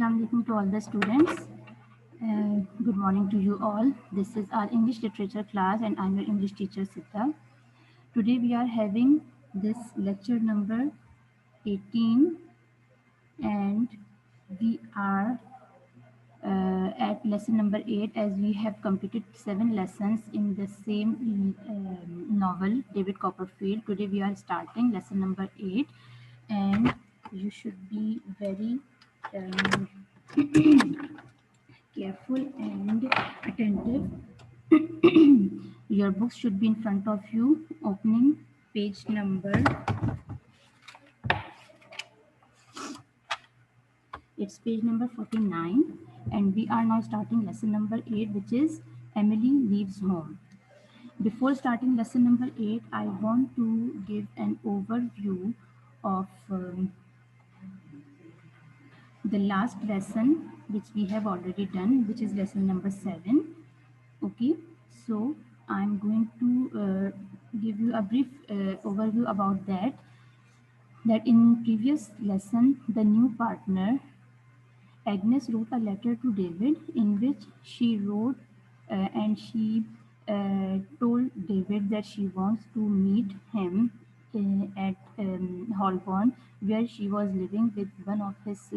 Assalamu alaikum to all the students. Good morning to you all. This is our English literature class and I'm your English teacher Sita. Today we are having this lecture number 18 and we are at lesson number 8 as we have completed 7 lessons in the same novel David Copperfield. Today we are starting lesson number 8 and you should be very um, careful and attentive. Your books should be in front of you. Opening page number, it's page number 49, and we are now starting lesson number 8, which is Emily Leaves Home. Before starting lesson number 8, I want to give an overview of the last lesson which we have already done, which is lesson number 7. Okay, so I'm going to give you a brief overview about that in previous lesson the new partner Agnes wrote a letter to David in which she wrote and she told David that she wants to meet him at Holborn, where she was living with one of his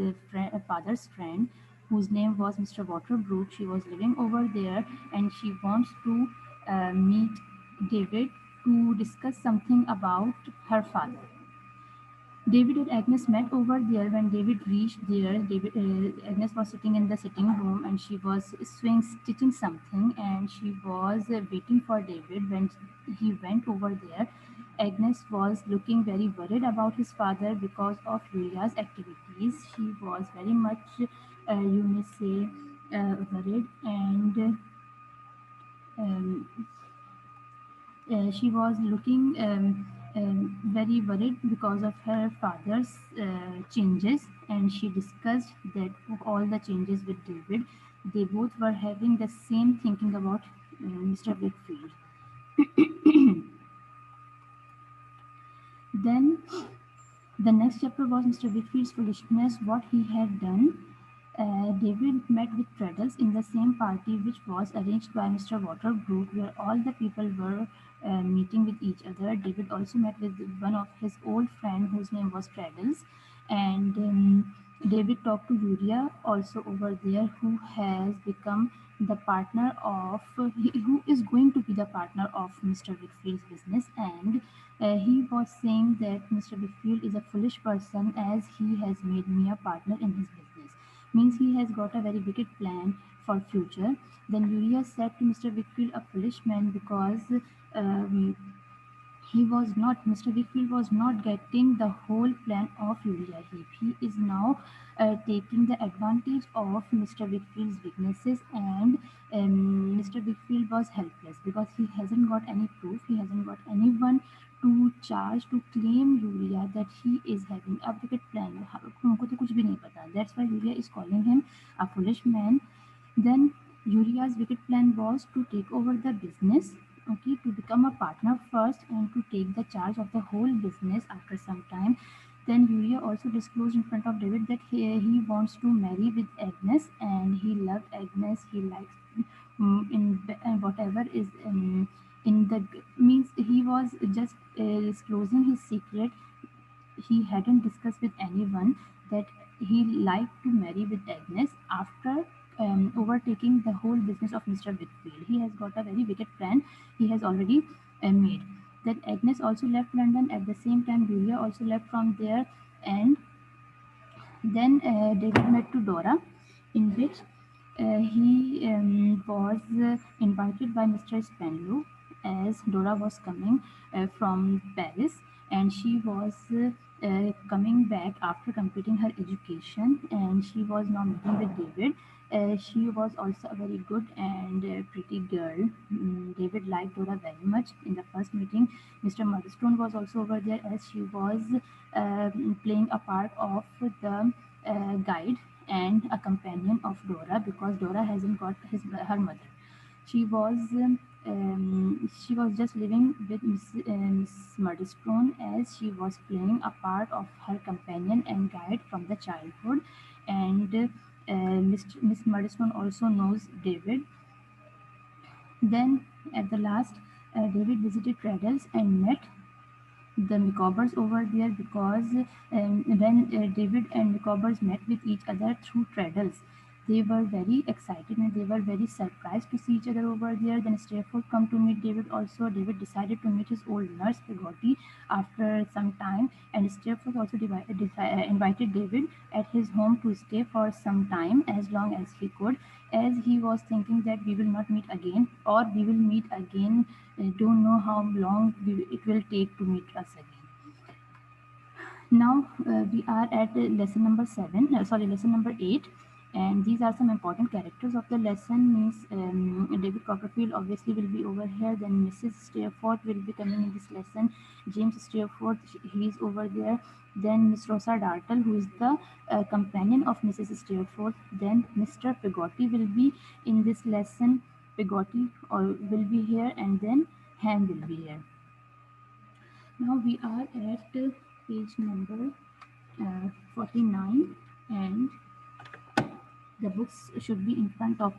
father's friend, whose name was Mr. Waterbrook. She was living over there, and she wants to meet David to discuss something about her father. David and Agnes met over there. When David reached there, Agnes was sitting in the sitting room and she was stitching something, and she was waiting for David. When he went over there, Agnes was looking very worried about his father because of Julia's activities. She was very much, you may say, worried, and um, she was looking very worried because of her father's changes, and she discussed that all the changes with David. They both were having the same thinking about Mr. Wickfield. Then the next chapter was Mr. Wickfield's foolishness, what he had done. David met with Treadles in the same party which was arranged by Mr. Waterbrook, where all the people were meeting with each other. David also met with one of his old friend whose name was Treadles, and David talked to Uriah also over there, who has become the partner of who is going to be the partner of Mr. Wickfield's business, and he was saying that Mr. Wickfield is a foolish person as he has made me a partner in his business. Means he has got a very wicked plan for future. Then Uriah said to Mr. Wickfield a foolish man because um, Mr. Wickfield was not getting the whole plan of Uriah Heep. He is now taking the advantage of Mr. Wickfield's weaknesses, and Mr. Wickfield was helpless because he hasn't got any proof, he hasn't got anyone to charge, to claim Uriah that he is having a wicked plan. उनको तो कुछ भी नहीं पता. That's why Uriah is calling him a foolish man. Then Uriah's wicked plan was to take over the business, okay, to become a partner first and to take the charge of the whole business after some time. Then Uriah also disclosed in front of David that he wants to marry with Agnes, and he loved Agnes. He likes in whatever is in the means he was just disclosing his secret. He hadn't discussed with anyone that he liked to marry with Agnes after overtaking the whole business of Mr. Whitfield. He has got a very wicked plan he has already made. Then Agnes also left London at the same time. Julia also left from there, and then David met to Dora, in which he was invited by Mr. Spenlow, as Dora was coming from Paris, and she was coming back after completing her education, and she was now meeting with David. She was also a very good and pretty girl. David liked Dora very much. In the first meeting, Mr. Murdstone was also over there, as she was playing a part of the guide and a companion of Dora, because Dora hasn't got her mother. She was just living with Miss Murdstone, as she was playing a part of her companion and guide from the childhood, and Miss Murdstone also knows David. Then at the last, David visited Treadles and met the Micawbers over there because when David and Micawbers met with each other through Treadles, they were very excited and they were very surprised to see each other over there. Then Strafford come to meet David also. David decided to meet his old nurse Peggotty after some time, and Strafford also invited David at his home to stay for some time as long as he could, as he was thinking that we will not meet again, or we will meet again. Don't know how long it will take to meet us again. Now we are at lesson number 7, sorry, lesson number 8, and these are some important characters of the lesson. Means David Copperfield obviously will be over here, then Mrs. Steerforth will be coming in this lesson, James Steerforth, he is over there, then Miss Rosa Dartle, who is the companion of Mrs. Steerforth, then Mr. Peggotty will be in this lesson, Peggotty will be here, and then Ham will be here. Now we are at page number 49, and the books should be in front of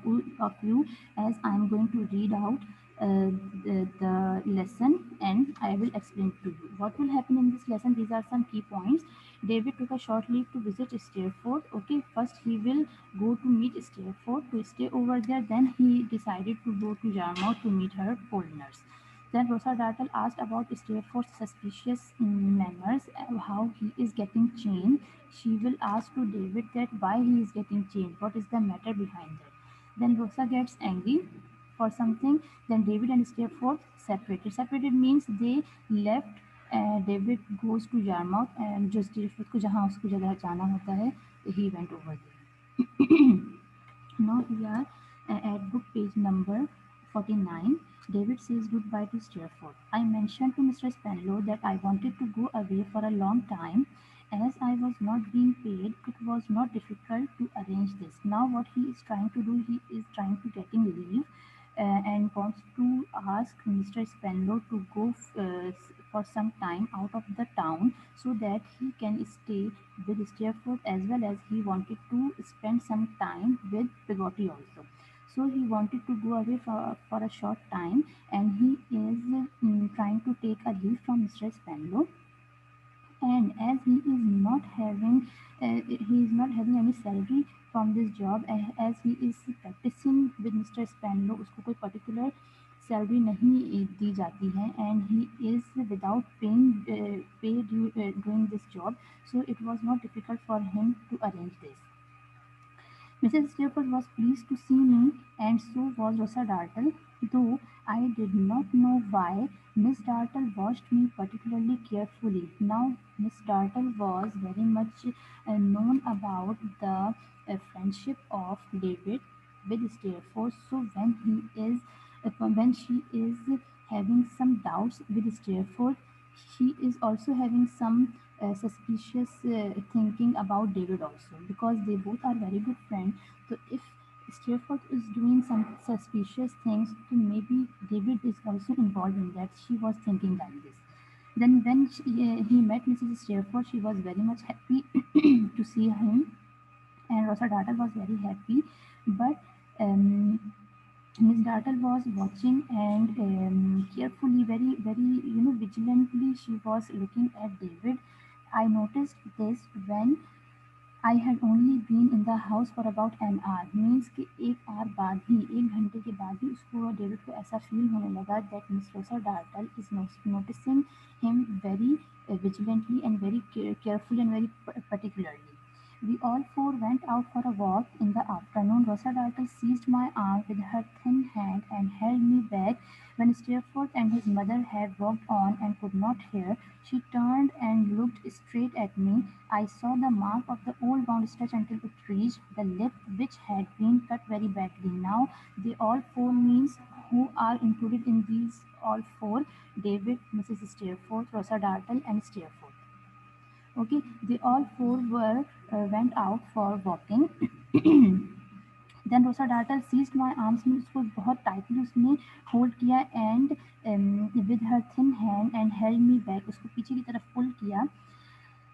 you, as I am going to read out the lesson and I will explain to you what will happen in this lesson. These are some key points. David took a short leave to visit Steerforth. Okay, first he will go to meet Steerforth to stay over there. Then he decided to go to Yarmouth to meet her old nurse. Then Rosa Dartle asked about Steerforth's suspicious manners, how he is getting chained. She will ask to David that why he is getting chained, what is the matter behind that. Then Rosa gets angry for something. Then David and Steerforth separated. Separated means they left. David goes to Yarmouth, and जो Steerforth को जहाँ उसको जगह जाना होता है, he went over there. Now we are at book page number 49. David says goodbye to Steerforth. I mentioned to Mr. Spenlow that I wanted to go away for a long time. As I was not being paid, it was not difficult to arrange this. Now what he is trying to do, he is trying to get in leave and wants to ask Mr. Spenlow to go for some time out of the town so that he can stay with Steerforth, as well as he wanted to spend some time with Peggotty also. So he wanted to go away for a short time, and he is trying to take a leave from Mr. Spenlow. And as he is not having any salary from this job, as he is practicing with Mr. Spenlow, उसको कोई particular salary नहीं दी जाती है, and he is without pay doing this job, so it was not difficult for him to arrange this. Mrs. Steerforth was pleased to see me, and so was Rosa Dartle, though I did not know why. Miss Dartle watched me particularly carefully. Now, Miss Dartle was very much known about the friendship of David with Steerforth. So when she is having some doubts with Steerforth, she is also having some suspicious thinking about David also, because they both are very good friends. So if Steerforth is doing some suspicious things, then maybe David is also involved in that. She was thinking like this. Then when he met Mrs. Steerforth, she was very much happy to see him, and Rosa Dartle was very happy. But Miss Dartle was watching, and carefully, very vigilantly, she was looking at David. I noticed this when I had only been in the house for about an hour. Means कि एक hour बाद ही, एक घंटे के बाद ही उसको David को ऐसा फील होने लगा that Miss Rosa Dartle is noticing him very vigilantly and very carefully and very particularly. We all four went out for a walk in the afternoon. Rosa Dartle seized my arm with her thin hand and held me back. When Steerforth and his mother had walked on and could not hear, she turned and looked straight at me. I saw the mark of the old wound stretch until it reached the lip, which had been cut very badly. Now, they all four means who are included in these all four: David, Mrs. Steerforth, Rosa Dartle, and Steerforth. Okay, they all four went out for walking. Then Rosa Dartle seized my arms में उसको बहुत tightly उसने hold किया, and with her thin hand and held me back, उसको पीछे की तरफ pull किया.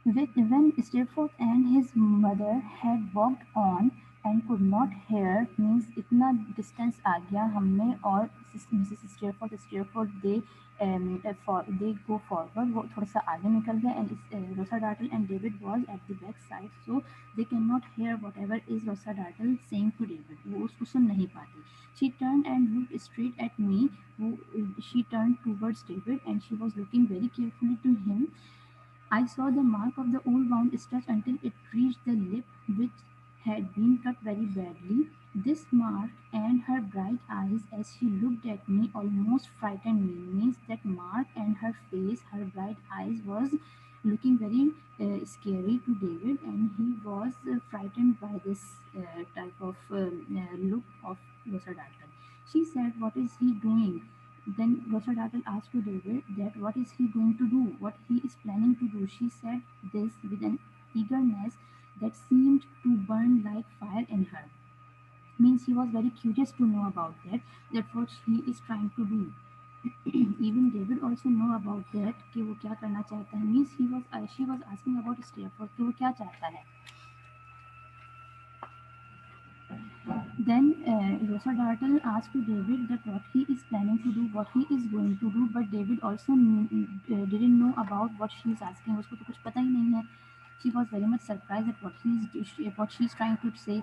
When Steerforth and his mother had walked on, and could not hear means इतना distance आ गया हमने और मिसेस स्टेयरफोर्ड they go forward, वो थोड़ा सा आगे निकल गया and Rosa डार्टल and David was at the back side, so they cannot hear whatever is Rosa डार्टल saying to David, वो उसको सुन नहीं पाती. She turned and looked straight at me. She turned towards David and she was looking very carefully to him. I saw the mark of the old wound stretch until it reached the lip, which had been cut very badly. This mark and her bright eyes as she looked at me almost frightened me. Means that mark and her face, her bright eyes was looking very scary to David, and he was frightened by this type of look of Rosa Dalton. She said, "What is he doing?" Then Rosa Dartle asked to David that what is he going to do, what he is planning to do. She said this with an eagerness that seemed to burn like fire in her. Means he was very curious to know about that what he is trying to do. Even David also know about that कि वो क्या करना चाहता है. Means she was asking about Stafford कि वो क्या चाहता है. Then Rosa Dartle asked to David that what he is planning to do, what he is going to do, but David also didn't know about what she is asking. उसको तो कुछ पता ही नहीं है. She was very much surprised at what she is trying to say.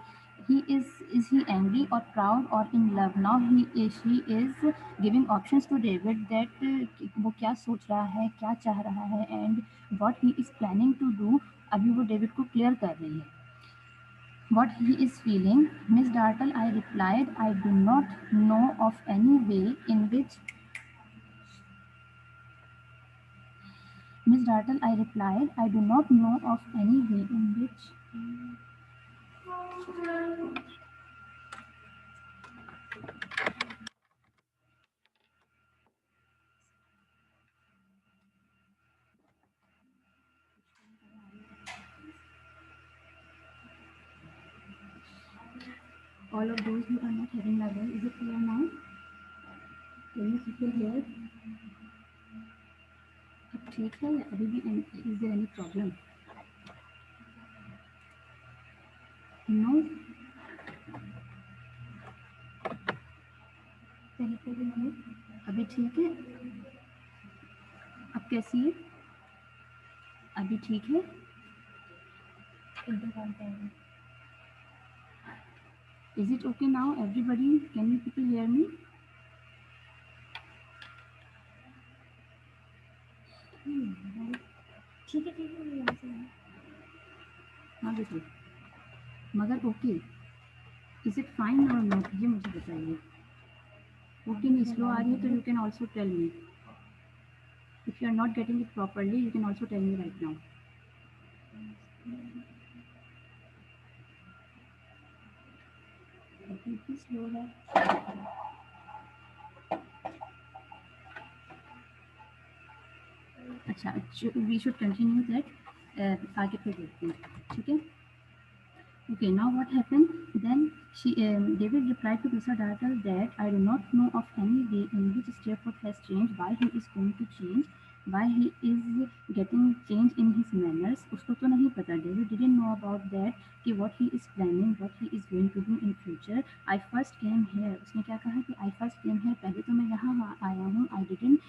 Is he angry or proud or in love? Now she is giving options to David that वो क्या सोच रहा है, क्या चाह रहा है, and what he is planning to do. अभी वो David को clear कर रही है. What he is feeling. Miss Dartle, I replied, I do not know of any way in which. Miss Dartle, I replied, I do not know of any way in which. All of those who are not having my voice, is it clear now? Can you people hear? अब ठीक है या अभी भी is there any problem? No. अभी ठीक है? अब कैसी है? अभी ठीक है? Is it okay now, everybody? Can you people hear me? ठीक है हाँ बेटी मगर ओके इज इट फाइन और नॉट ये मुझे बताइए ओके नहीं स्लो आ रही है तो you can also tell me if you are not getting it properly you can also tell me right now slow है अच्छा वी शुड कंटिन्यू दैट आगे पे देखते हैं ठीक है Okay, now what happened? Then David replied to Mr. Dartle that I do not know of any way in which Steerforth has changed, why he is going to change, why he is getting change in his manners. उसको तो नहीं पता. David didn't know about that कि what he is planning, what he is going to do in future. I first came here. उसने क्या कहा कि I first came here. पहले तो मैं यहाँ आया हूँ. I didn't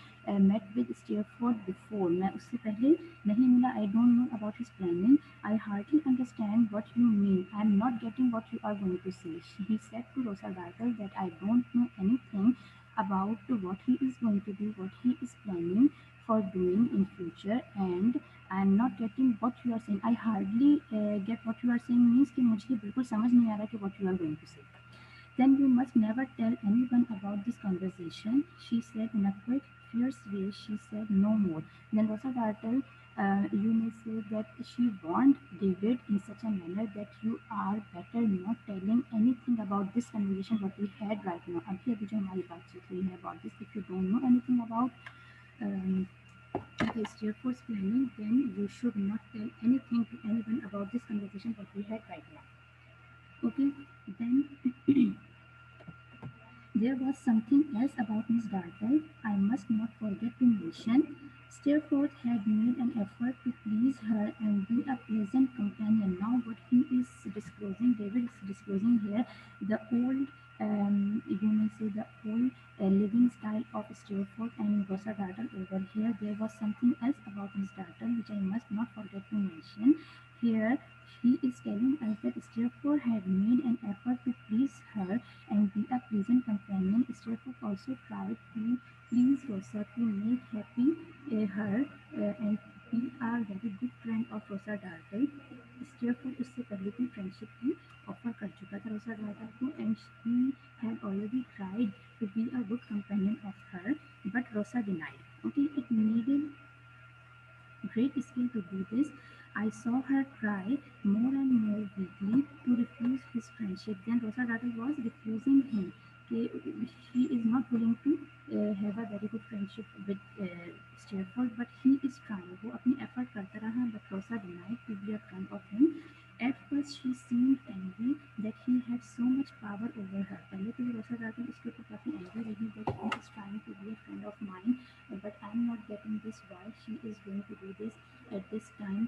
met with Steerforth before. मैं उससे पहले नहीं मिला. I don't know about his planning. I hardly understand what you mean. I am not getting what you are going to say. He said to Rosa Dartle that I don't know anything about what he is going to do, what he is planning for doing in future, and I am not getting what you are saying. I hardly get what you are saying means कि मुझे बिल्कुल समझ नहीं आ रहा कि what you are going to say. Then you must never tell anyone about this conversation, she said in a quick, fierce way. She said no more. Then Rosa Dartle, you may say that she warned David in such a manner that you are better not telling anything about this conversation what we had right now. अभी अभी जो हमारी बातचीत हुई है about this, if you don't know anything about the Steerforth's planning, then you should not tell anything to anyone about this conversation what we had right now. Okay, then There was something else about Miss Dartle I must not forget to mention. Steerforth had made an effort to please her and be a pleasant companion. Now, what he is disclosing, David is disclosing here, the old, you may say, the old living style of Steerforth and Rosa Dartle over here. There was something else about Miss Dartle which I must not forget to mention. Here, he is telling us that Steerforth had made an effort to please her and be a pleasant companion. Steerforth also tried to please Rosa to make happy her and be a very good friend of Rosa Dartle. Steerforth उससे पहले भी friendship की offer कर चुका था रोसा डार्टल को and he had already tried to be a good companion of her, but Rosa denied. Okay, it needed great skill to do this. I saw her try more and more weakly to refuse his friendship. Then Rosa Dartle was refusing him. She is not willing to have a very good friendship with Steerforth, but he is trying. वो अपनी effort करता रहा, but Rosa denied to be a friend of him. At first, she seemed angry that he had so much power over her. पहले तो ये रोसा डार्टल इसके ऊपर काफ़ी angry रही that he is trying to be a friend of mine, but I'm not getting this why she is going to do this at this time.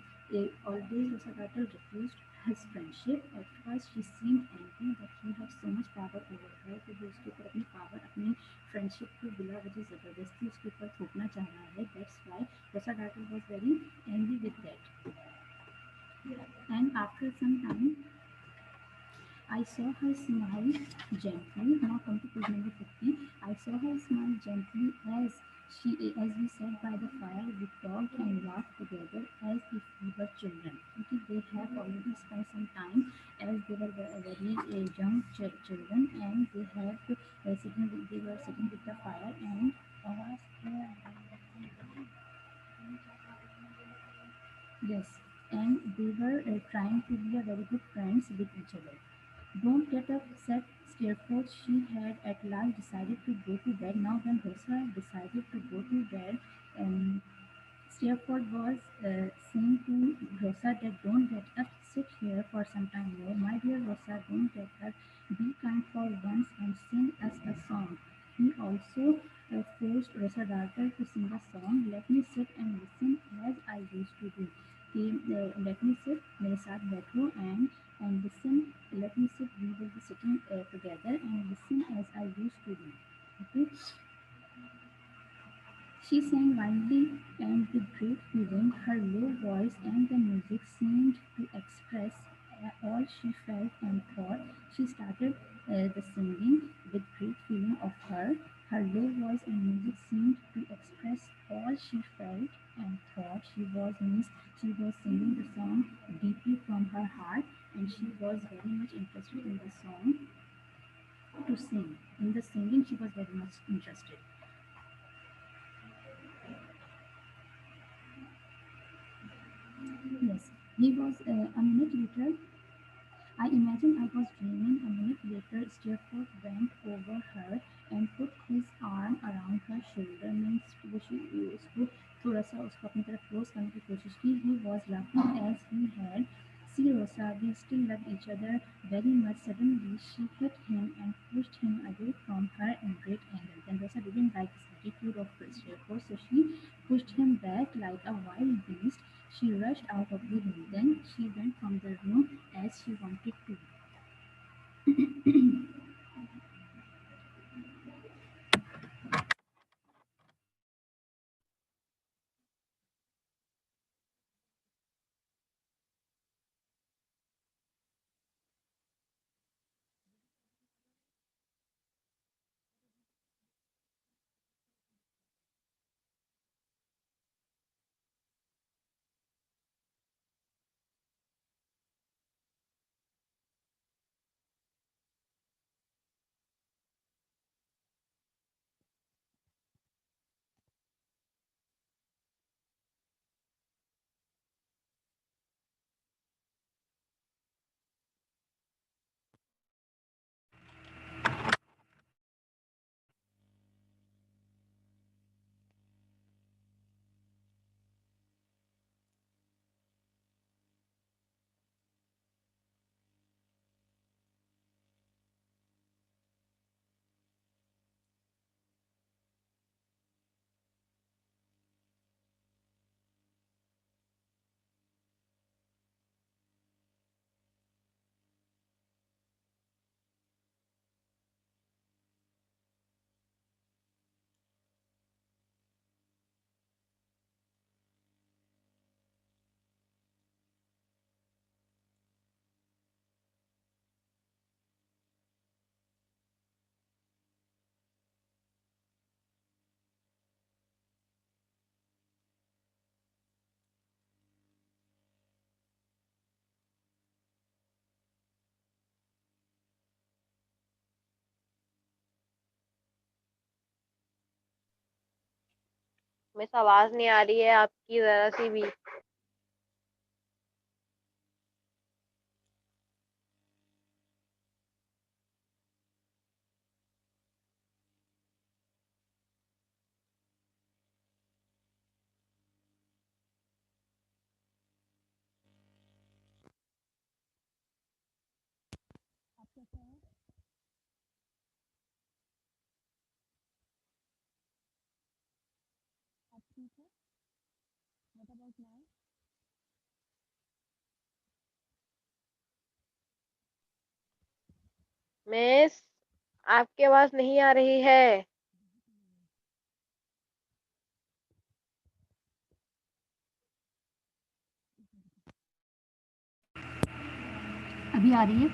Always Rosa Dartle refused his friendship. At first, she seemed angry that he had so much power over her कि वो उसके ऊपर अपनी power, अपनी friendship को बिला वजह ज़बरदस्ती उसके ऊपर थोपना चाह रहा है. That's why Rosa Dartle was very angry with that. And after some time, I saw her smile gently. Now come to page number 50. I saw her smile gently as we sat by the fire. We talked and laughed together as if we were children. Okay, they have already spent some time as they were very young children, and they were sitting with the fire and yes, and they were trying to be a very good friends with each other. Don't get up, said Steerforth. She had at last decided to go to bed. Now, when Rosa decided to go to bed, um, Steerforth was saying to Rosa that don't get up, sit here for some time more. My dear Rosa, don't get up. Be kind for once and sing us a song. He also forced Rosa Dartle to sing a song. Let me sit and listen as I used to do. Let me sit, मेरे साथ बैठो and listen. Let me sit. We will be sitting together and listen as I used to do. Okay. She sang wildly and with great feeling. Her low voice and the music seemed to express all she felt and thought. She started the singing with great feeling of her. Her low voice and music seemed to express all she felt and thought. She was singing the song deeply from her heart, and she was very much interested in the song to sing. In the singing, she was very much interested. Yes, he was a minute later. I imagine I was dreaming. A minute later, Steerforth bent over her and put his arm around her shoulder. Means उसको थोड़ा सा उसको अपनी तरफ close करने की कोशिश की. He was laughing as he had. See, Rosa, we still love each other very much. Suddenly, she hit him and pushed him away from her in great anger. Then Rosa didn't like this attitude of Steerforth, so she pushed him back like a wild beast. She rushed out of the room. Then she went from the room as she wanted to. Miss आवाज़ नहीं आ रही है आपकी ज़रा-सी भी। Miss, आपकी आवाज़ नहीं आ रही है। अभी आ रही है?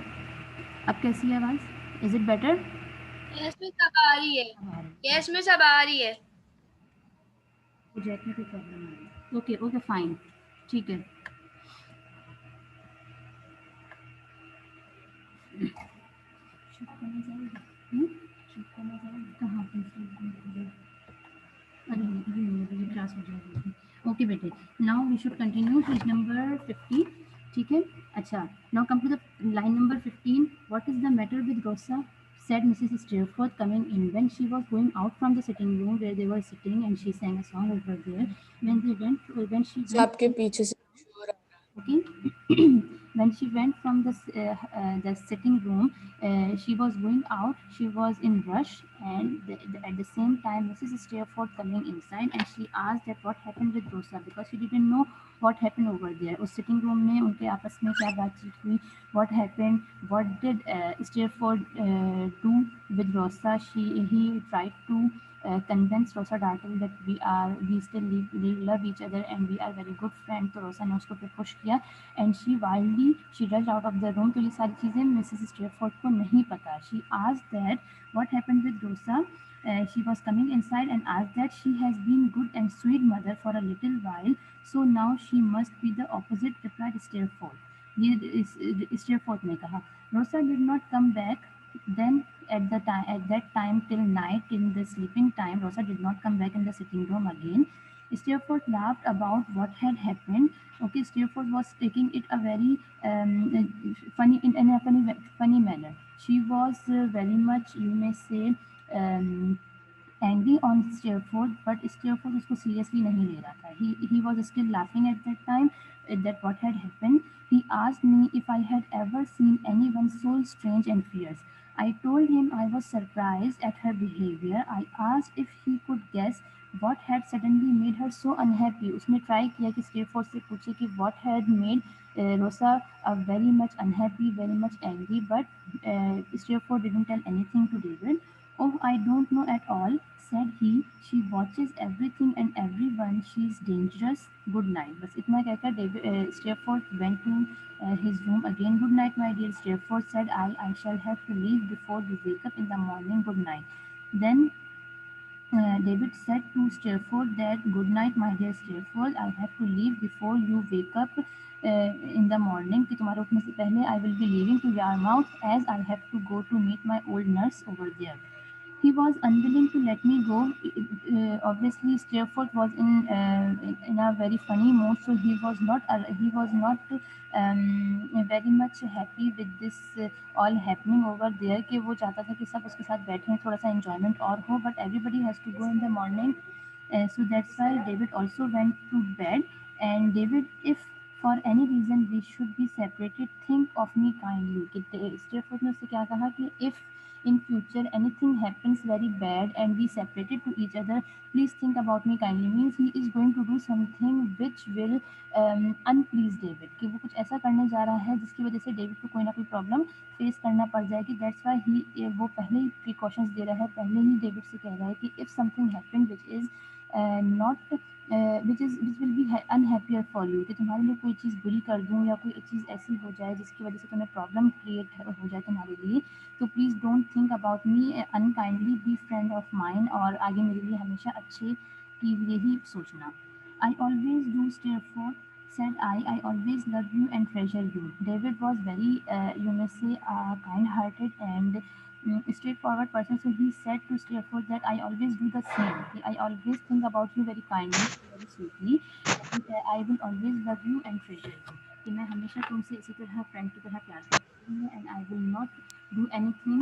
अब कैसी है आवाज़? Is it better? Yes miss अब आ रही है। यस मिस अब आ रही है। प्रोजेक्ट में कोई प्रॉब्लम आ रही है? ओके ओके फाइन, ठीक है। शूट करना चाहेगा? शूट करना चाहेगा? कहाँ पे? अरे ये क्लास हो जाएगी। ओके बेटे, now we should continue page number 50। ठीक है, अच्छा। Now come to the line number 15। What is the matter with Rosa, said Mrs. Steerforth coming in when she was going out from the sitting room where they were sitting, and she sang a song over there. When she से went आपके पीछे से शोर आ रहा okay. When she went from the sitting room, she was going out, she was in rush, and at the same time Mrs. Steerforth coming inside, and she asked that what happened with Rosa, because she didn't know what happened over there. उस sitting room में उनके आपस में क्या बातचीत हुई, what happened, what did Steerforth do with Rosa. He tried to convince Rosa Dartle that we still love each other and we are very good friends. तो रोसा ने उसको पे पुश किया, and she wildly she rush out of the room. तो ये सारी चीज़ें Mrs Steerforth को नहीं पता। She asked that what happened with Rosa. She was coming inside and asked that she has been good and sweet mother for a little while, so now she must be the opposite, replied Steerforth. ये स्टेफोर्थ ने कहा. Rosa did not come back then at that time till night, in the sleeping time. Rosa did not come back in the sitting room again. Steerforth laughed about what had happened. Okay, Steerforth was taking it a very funny in a funny manner. She was very much, you may say, um, angry on Steerforth, but Steerforth उसको seriously नहीं ले रहा था. He was still laughing at that time that what had happened. He asked me if I had ever seen anyone so strange and fierce. I told him I was surprised at her behavior. I asked if he could guess what had suddenly made her so unhappy. उसने try किया कि Steerforth से पूछे कि what had made Rosa very much unhappy, very much angry, but Steerforth didn't tell anything to David. Oh, I don't know at all, said he. She watches everything and everyone. She's dangerous. Good night. बस इतना कहकर Steerforth went to his room again. Good night, my dear, Steerforth said. I shall have to leave before you wake up in the morning. Good night. Then David said to Steerforth that, good night, my dear Steerforth. I have to leave before you wake up in the morning. कि तुम्हारे उठने से पहले I will be leaving to Yarmouth, as I have to go to meet my old nurse over there. He was unwilling to let me go. Obviously, Steerforth was in a very funny mood, so he was not very much happy with this all happening over there. कि वो चाहता था कि सब उसके साथ बैठें, थोड़ा सा enjoyment और हो, but everybody has to go in the morning. So that's why David also went to bed. And David, if for any reason we should be separated, think of me kindly. कि Steerforth ने उससे क्या कहा कि if in future anything happens very bad and we separated to each other, please think about me kindly. Means he is going to do something which will unplease David. कि वो कुछ ऐसा करने जा रहा है जिसकी वजह से डेविड को कोई ना कोई प्रॉब्लम फेस करना पड़ जाएगी. दैट्स वाई ही वो पहले ही प्रिकॉशंस दे रहा है, पहले ही डेविड से कह रहा है कि if something happen which is not which will be unhappier for you, कि तुम्हारे लिए कोई चीज़ बुरी कर दूँ या कोई चीज़ ऐसी हो जाए जिसकी वजह से तुम्हें प्रॉब्लम क्रिएट हो जाए तुम्हारे लिए, तो please don't think about me unkindly, be friend of mine, और आगे मेरे लिए हमेशा अच्छे के लिए ही सोचना. I always do, Steerforth said. I always loved you and treasure you. David was very, you may say, kind-hearted, and straightforward person. So he said to Steerforth that I always do the same. I always think about you very kindly, very sweetly, and I will always love you and treasure you. कि मैं हमेशा तुमसे इसी तरह friend की तरह प्यार करती हूँ and I will not do anything.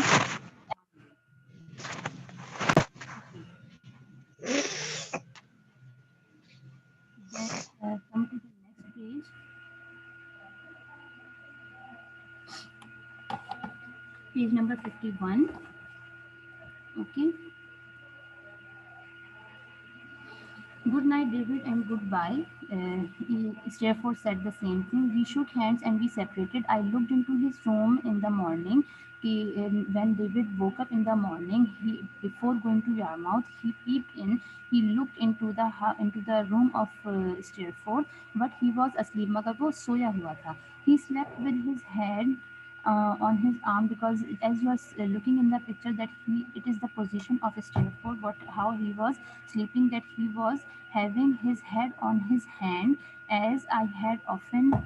Then come to the next page. Page number 51. Okay. Good night, David, and goodbye. Steerforth said the same thing. We shook hands and we separated. I looked into his room in the morning. When David woke up in the morning, before going to Yarmouth, he peeped in. He looked into the room of Steerforth, but he was asleep. मगर वो सोया हुआ था. He slept with his head on his arm, because as you are looking in the picture that it is the position of Steerforth, what how he was sleeping, that he was having his head on his hand, as I had often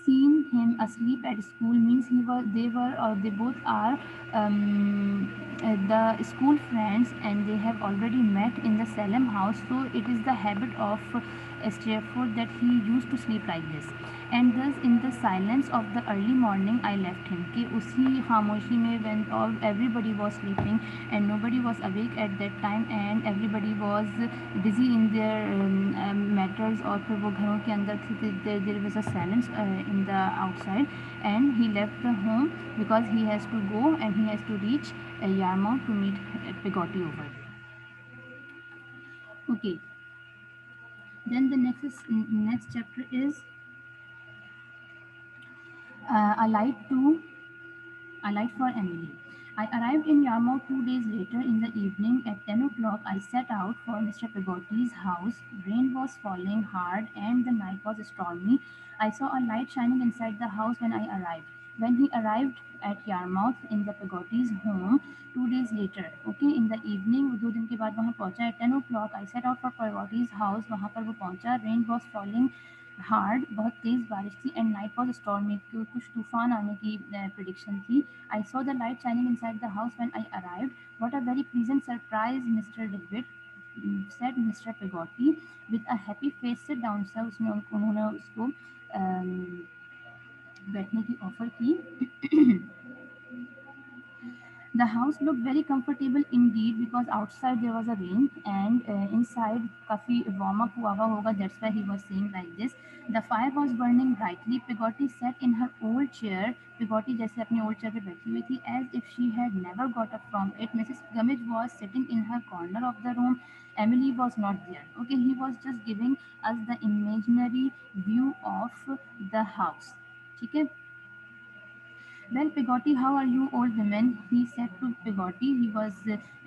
seen him asleep at school. Means they both are the school friends, and they have already met in the Salem house. So it is the habit of Steerforth that he used to sleep like this. And thus in the silence of the early morning I left him, कि उसी खामोशी में when all everybody was sleeping and nobody was awake at that time, and everybody was busy in their matters, और फिर वो घरों के अंदर थे, there was a silence in the outside, and he left the home because he has to go and he has to reach Yarmouth to meet Peggotty over there. Okay, then the next chapter is a light for Emily. I arrived in Yarmouth 2 days later in the evening. At 10 o'clock, I set out for Mr. Peggotty's house. Rain was falling hard and the night was stormy. I saw a light shining inside the house when I arrived. When he arrived at Yarmouth in the Peggotty's home 2 days later, okay, in the evening, 2 दिन के बाद वहाँ पहुँचा. At 10 o'clock, I set out for Peggotty's house. वहाँ पर वो पहुँचा. Rain was falling hard, बहुत तेज़ बारिश थी, एंड नाइट वॉज स्टॉर्मी, कुछ तूफान आने की प्रिडिक्शन थी. I saw the light shining inside the house when I arrived. What a very pleasant surprise mister David, said Mr. Peggotty with a happy face. Sit down sir. उन्होंने उसको बैठने की offer की. The house looked very comfortable indeed, because outside there was a rain and inside काफ़ी warm up हुआ होगा. That's why he was saying like this. The fire was burning brightly. Peggotty sat in her old chair. Peggotty जैसे अपनी old chair पे बैठी हुई थी, as if she had never got up from it. Mrs. Gummidge was sitting in her corner of the room. Emily was not there. Okay, he was just giving us the imaginary view of the house. ठीक है. Well, Peggotty, how are you, old woman? He said to Peggotty. He was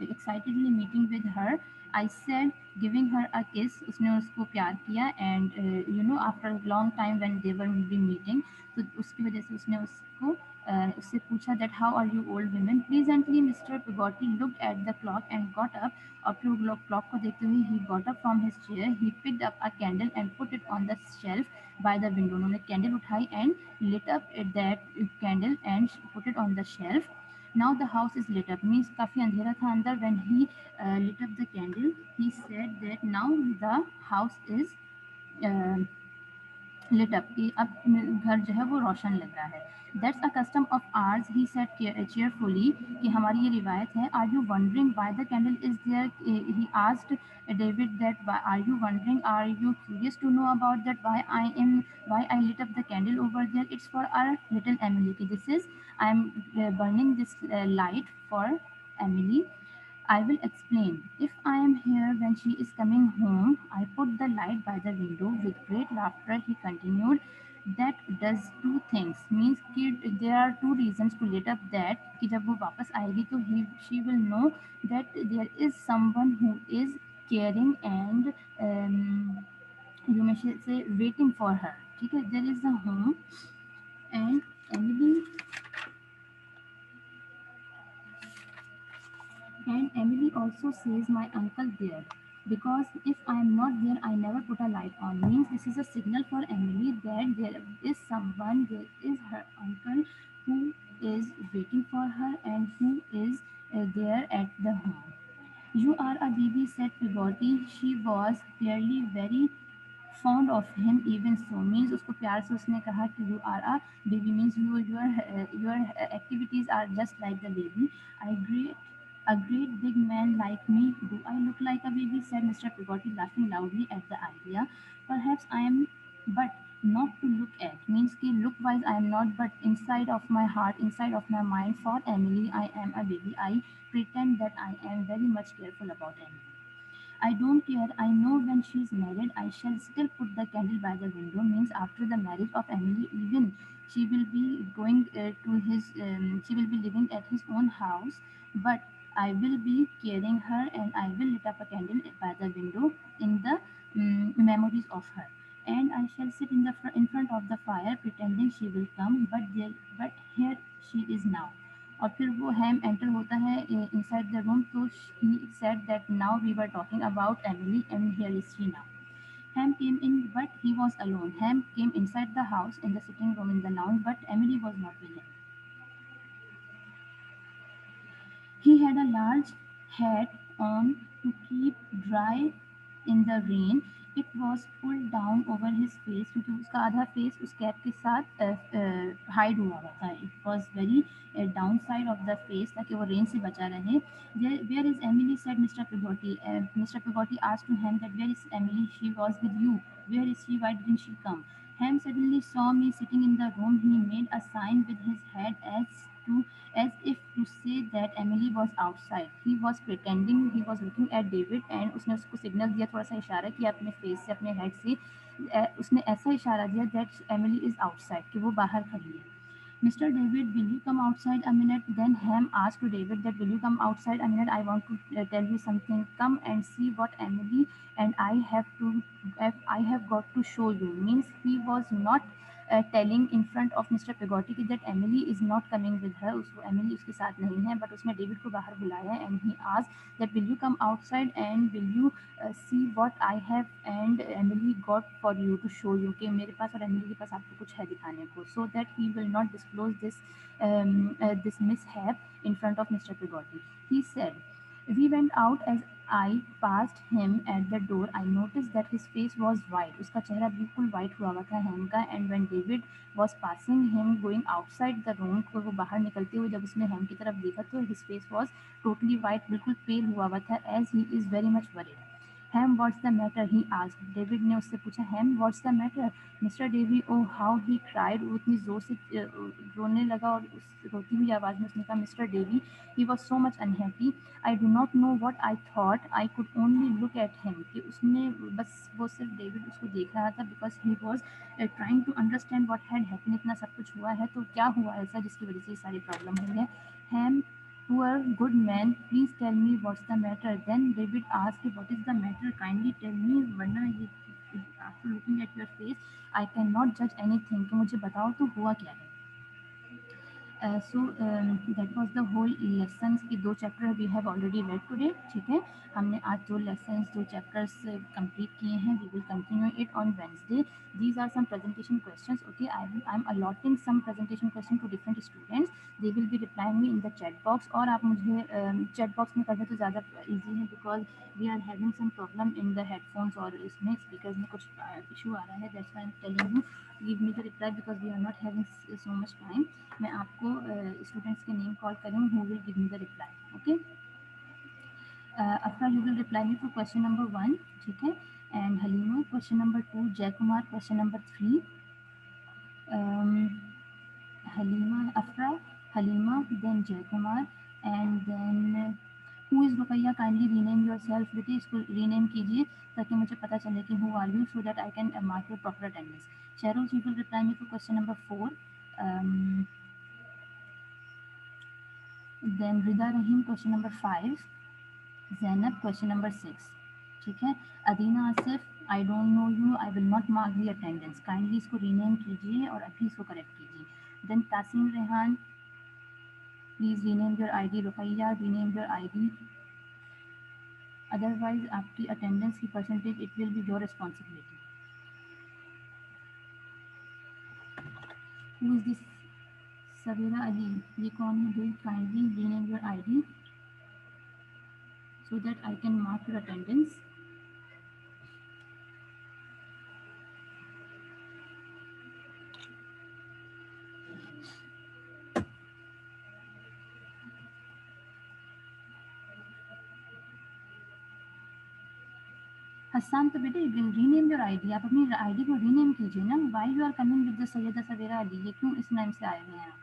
excitedly meeting with her. I said, giving her a kiss. उसने उसको प्यार किया, and after a long time when they were be meeting, तो उसकी वजह से उसने उससे पूछा that how are you, old woman? Presently, Mr. Peggotty looked at the clock and got up. और फिर वो clock को देखते हुए he got up from his chair. He picked up a candle and put it on the shelf by the window. उन्होंने candle उठाई and lit up that candle and put it on the shelf. Now the house is lit up. Means काफी अंधेरा था अंदर. When he lit up the candle, he said that now the house is uh, lit up, कि अब घर जो है वो रोशन लग रहा है. That's a custom of ours, he said cheerfully, कि हमारी ये रिवायत है. Are you wondering why the candle is there? He asked David that are you wondering, are you curious to know about that, why I lit up the candle over there? It's for our little Emily. This is I'm burning this light for Emily. I will explain. If I am here when she is coming home, I put the light by the window. With great laughter, he continued. That does two things. Means कि there are two reasons to lit up that, कि जब वो वापस आएगी तो she will know that there is someone who is caring and you may say waiting for her. ठीक है. There is a home and Emily also says my uncle there. because if I am not there, I never put a light on. Means this is a signal for Emily that there is someone, there is her uncle who is waiting for her and who is there at the home. You are a baby, said Peggotty. She was clearly very fond of him. Even so, means उसको प्यार से उसने कहा कि you are a baby, means your activities are just like the baby. I great a great big man like me. Do I look like a baby? Said Mr. Peggotty, laughing loudly at the idea. Perhaps I am, but not to look at. Means कि look wise I am not, but inside of my heart, inside of my mind, for Emily I am a baby. I pretend that I am very much careful about Emily. I don't care. I know when she's married, I shall still put the candle by the window. Means after the marriage of Emily, even she will be going to his, she will be living at his own house. But I will be carrying her, and I will lit up a candle by the window in the memories of her. And I shall sit in the in front of the fire, pretending she will come. But here she is now. और फिर वो हैम enter होता है inside the room, तो he said that now we were talking about Emily and here is she now. Ham came in, but he was alone. Ham came inside the house in the sitting room in the lounge, but Emily was not with him. He had a large hat on to keep dry in the rain. It was pulled down over his face क्योंकि उसका आधा face उस cap के साथ hide हुआ हुआ था. It was very down side of the face ताकि वो रेन से बचा रहे. Where is Emily? said Mr. Peggotty. Mr. Peggotty asked to Ham that where is Emily? She was with you. Where is she? Why didn't she come? Ham suddenly saw me sitting in the room. He made a sign with his head as if to say that Emily was outside. He was pretending he was looking at David, and उसने उसको signal दिया, थोड़ा सा इशारा किया अपने face से, अपने हेड से. उसने ऐसा इशारा दिया that Emily is outside, कि वो बाहर खड़ी है. Mr. David, will you come outside a minute? Then Ham asked to David that will you come outside a minute? I want to tell you something. Come and see what Emily and I have got to show you. Means he was not telling in front of Mr. Peggotty that Emily is not coming with her. उसको Emily उसके साथ नहीं है, but उसने David को बाहर बुलाया and he asked that will you come outside and will you see what I have and Emily got for you to show you, कि मेरे पास और Emily के पास आपको कुछ है दिखाने को, so that he will not disclose this mishap in front of Mr. Peggotty. He said, we went out. As I passed him at the door, I noticed that his face was white. उसका चेहरा बिल्कुल white हुआ हुआ था हैम का. And when David was passing him going outside the room, तो वो बाहर निकलते हुए जब उसने हैम की तरफ देखा तो his face was totally white, बिल्कुल pale हुआ हुआ था, as he is very much worried. Ham, what's the matter? He asked. David ने उससे पूछा, Ham, what's the matter? Mr. Davy, oh how he cried. वो इतनी जोर से रोने लगा और उस रोती हुई आवाज़ में उसने कहा, Mr. Davy, he was so much unhappy. I do not know what I thought. I could only look at him. कि उसने बस वो सिर्फ डेविड उसको देख रहा था, because he was trying to understand what had happened. इतना सब कुछ हुआ है तो क्या हुआ ऐसा जिसकी वजह से ये सारी प्रॉब्लम हुई है. Ham, poor good man, please tell me what's the matter. Then David asked, what is the matter? Kindly tell me, वरना ये after looking at your face, I cannot judge anything. कि मुझे बताओ तो हुआ क्या है. So that was the whole lessons की 2 chapter we have already read today. ठीक है, हमने आज 2 lessons 2 chapters complete किए हैं. We will continue it on Wednesday. These are some presentation questions. Okay, I'm allotting some presentation questions to different students. They will be replying me in the chat box. और आप मुझे chat box में कर दें तो ज़्यादा easy है, because we are having some problem in the headphones और इसमें speakers में कुछ issue आ रहा है. That's why I'm telling you give me the reply, because we are not having so much time. मैं आपको स्टूडेंट्स के नेम कॉल करूँ who will give me the reply. Okay, Afra, you will reply me for question number 1. ठीक है, and Halima question number 2, Jay Kumar question number 3, Afra, Halima, then Jay Kumar, and then who is Ruqayya? Kindly rename yourself. बेटे इसको rename कीजिए ताकि मुझे पता चले कि who are you, so that I can mark your proper attendance. Shahruz, you will reply me for question number 4. Then Rida Rahim question number 5, Zainab question number 6. ठीक है, अदीना Asif, I don't know you, I will not mark the attendance. Kindly इसको rename कीजिए और अभी इसको correct कीजिए. Then Taseem Rehan, please rename your ID. Ruqaiya, rename your ID. Otherwise आपकी attendance की percentage it will be your responsibility. Who is this Savera Ali? ये कौन है? Do kindly rename your ID so that I can mark your attendance. Hasan तो बेटे rename your ID. आप अपनी ID को रीनेम कीजिए ना. Why you are coming with the Syeda Savera Ali? ये क्यों इस नाम से आए हुए हैं?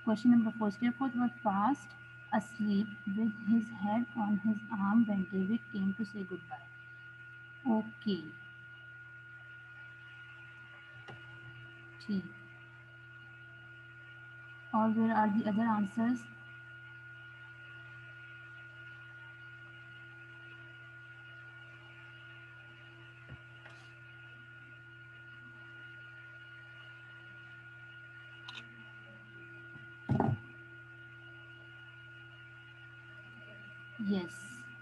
Question number 4. Steerforth was fast asleep with his head on his arm when David came to say goodbye. Okay. ठीक. Or where are the other answers? Yes.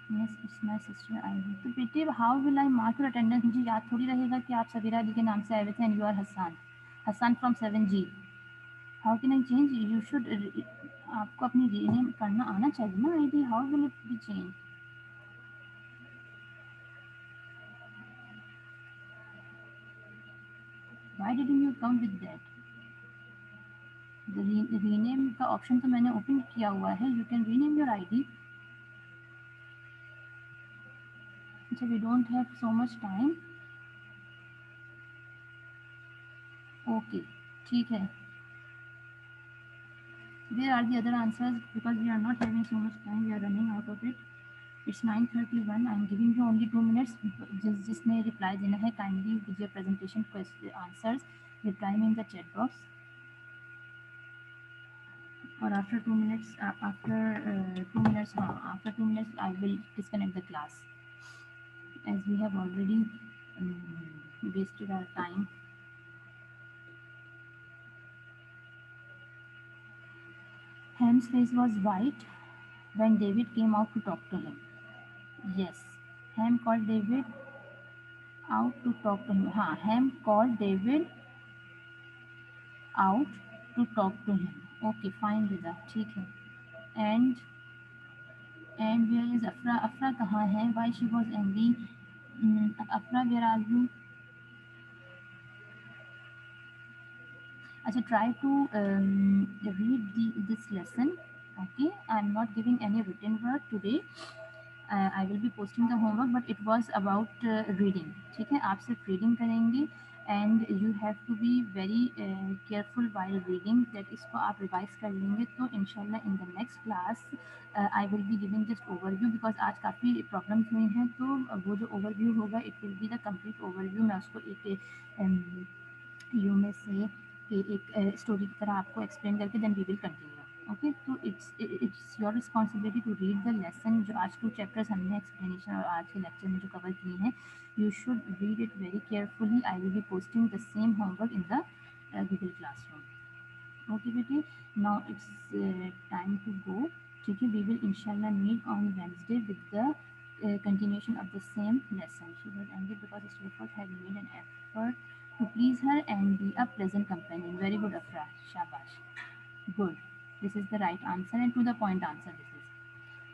Yes, it's my sister Ivy. तो बेटे how will I mark your attendance? मुझे याद थोड़ी रहेगा कि आप सवेरा अली के नाम से आए हुए थे and you are Hasan. Hasan from 7G. How can I change? You should आपको अपनी रीनेम करना आना चाहिए ना ID. How will it be changed? Why didn't you come with that? Rename का ऑप्शन तो मैंने ओपन किया हुआ है. You can rename your ID. So we don't have so much time. Okay, ठीक है. Where are the other answers? Because we are not having so much time, we are running out of it. It's 9:31. I am giving you only 2 minutes. जिसने reply देना है kindly with your presentation answers reply me in the chat box. Or after 2 minutes, after 2 minutes, after 2 minutes, I will disconnect the class as we have already wasted our time. Ham's face was white when David came out to talk to him. Yes, Ham called David out to talk to him. हाँ, Ham called David out to talk to him. Okay, fine Rida, ठीक है. And where is Afra? Afra कहाँ है? Why she was angry? Afra, where are you? अच्छा, try to read this lesson. Okay, I'm not giving any written work today. I will be posting the homework, but it was about reading. ठीक है, आप सिर्फ reading करेंगे and you have to be very careful while reading. that इसको आप revise कर लेंगे तो इंशाल्लाह in the next class I will be giving just overview because आज काफ़ी problems हुई हैं. तो वो जो overview होगा it will be the complete overview. मैं उसको एक यू में से एक स्टोरी की तरह आपको एक्सप्लेन करके then we will continue. Okay, तो it's your responsibility to read the lesson. जो आज 2 चैप्टर्स हमने एक्सप्लेनेशन और आज के लेक्चर में जो कवर किए हैं, you should read it very carefully. I will be posting the same homework in the Google classroom. Okay बेटे, now it's time to go. ठीक है, वी विल इंशाल्लाह meet on Wednesday with the continuation of the same lesson. She was angry because Steerforth had made an effort to please her and be a pleasant companion. Very good, Afra. Shabash. Good. This is the right answer and to the point answer this is.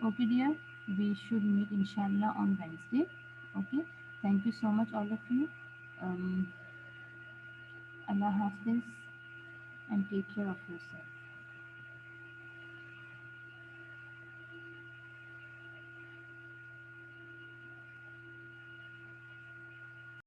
Okay, dear. We should meet inshallah on Wednesday. Okay. Thank you so much, all of you. Allah Hafiz and take care of yourself.